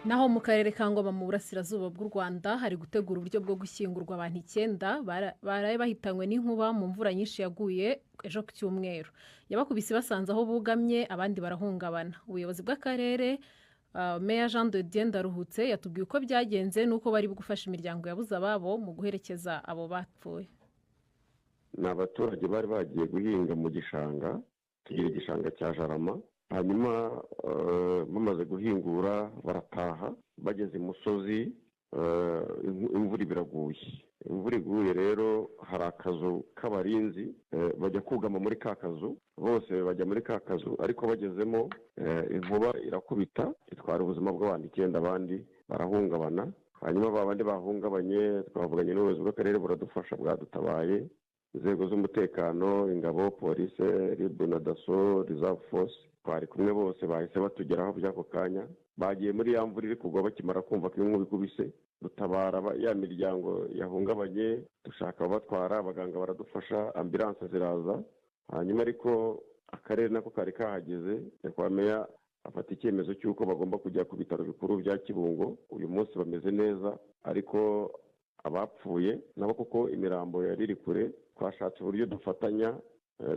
Naho mu karere ka Ngoma mu burasirazuba bw'u Rwanda hari gutegura uburyo bwo gushyingurwa abantu 9 baraye bahitanywe n'inkuba mu mvura nyinshi yaguye ejo ku cyumweru. Yabakubise basanze aho bugamye abandi barahungabana. Ubuyobozi bw'akarere Meya Jean de Dieu Ndaruhutse yatubwiye uko byagenze n'uko bari gufasha imiryango yabuze ababo mu guherekeza abo bapfuye. Ni abaturage bari bagiye guhinga mu gishanga, tugira igishanga cya Jarama, hanyuma bamaze guhingura barataha, bageze imusozi imvura biraguye. Imvura iguye rero hari akazu k'abarinzi, bajya kugama muri ka kazu, bose bajya muri ka kazu, ariko bagezemo inkuba irakubita itwara ubuzima bw'abantu 9, abandi barahungabana. Hanyuma babandi bahungabanye twavuganye n'ubuyobozi bw'akarere buradufasha, bwadutabaye, inzego z'umutekano, ingabo, polisi, RIB na DASSO, Reserve Force, twari kumwe bose bahise batugeraho by'ako kanya. Bagiye muri ya mvura iri kugwa, bakimara kumva ko inkuba ikubise, dutabara ya miryango yahungabanye, dushaka abatwara, abaganga baradufasha, ambulance ziraza. Hanyuma ariko akarere nako kari kahageze, kwa meya afata icyemezo cy'uko bagomba kujya ku bitaro bikuru bya Kibungo. Uyu munsi bameze neza, ariko abapfuye nabo kuko imirambo yari iri kure, twashatse uburyo dufatanya,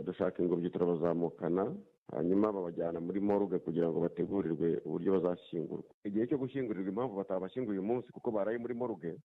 dushaka ingobyi turabazamukana, hanyuma babajyana muri morgue kugira ngo bategurirwe uburyo bazashyingurwa. Igihe cyo gushyingurirwa, impamvu batabashyinguye uyu munsi kuko baraye muri morgue,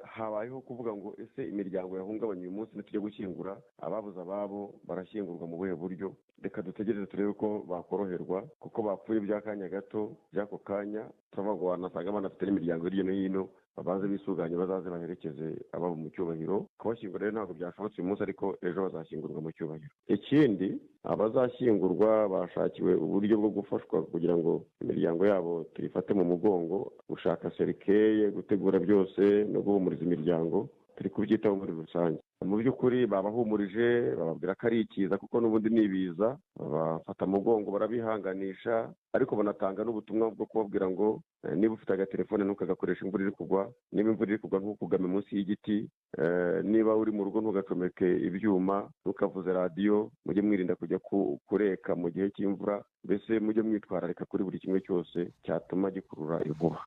habayeho kuvuga ngo ese imiryango yahungabanye uyu munsi nitujya gushyingura ababuze ababo barashyingurwa mu buhe buryo. Reka dutegereze turebe ko bakoroherwa, kuko bapfuye by'akanya gato, by'ako kanya turavuga ngo wanasanga banafite n'imiryango hirya no hino, babanze bisuganye bazaze baherekeze ababo mu cyubahiro. Kubashyingura rero ntabwo byashobotse uyu munsi, ariko ejo bazashyingurwa mu cyubahiro. Ikindi, abazashyingurwa bashakiwe uburyo bwo gufashwa kugira ngo imiryango yabo tuyifate mu mugongo, gushaka serikeye, gutegura byose no guhumuriza imiryango, turi kubyitaho muri rusange. Mu by'ukuri babahumurije, bababwira ko ari ikiza kuko n'ubundi nibiza, bafata mugongo barabihanganisha, ariko banatanga n'ubutumwa bwo kubabwira ngo niba ufite agatelefone ntukagakoresha imvura iri kugwa, niba imvura iri kugwa ntukugame munsi y'igiti, niba uri mu rugo ntugacomeke ibyuma, ntukavuze radiyo, mujye mwirinda kujya kureka mu gihe cy'imvura, mbese mujye mwitwararika kuri buri kimwe cyose cyatuma gikurura inkuba.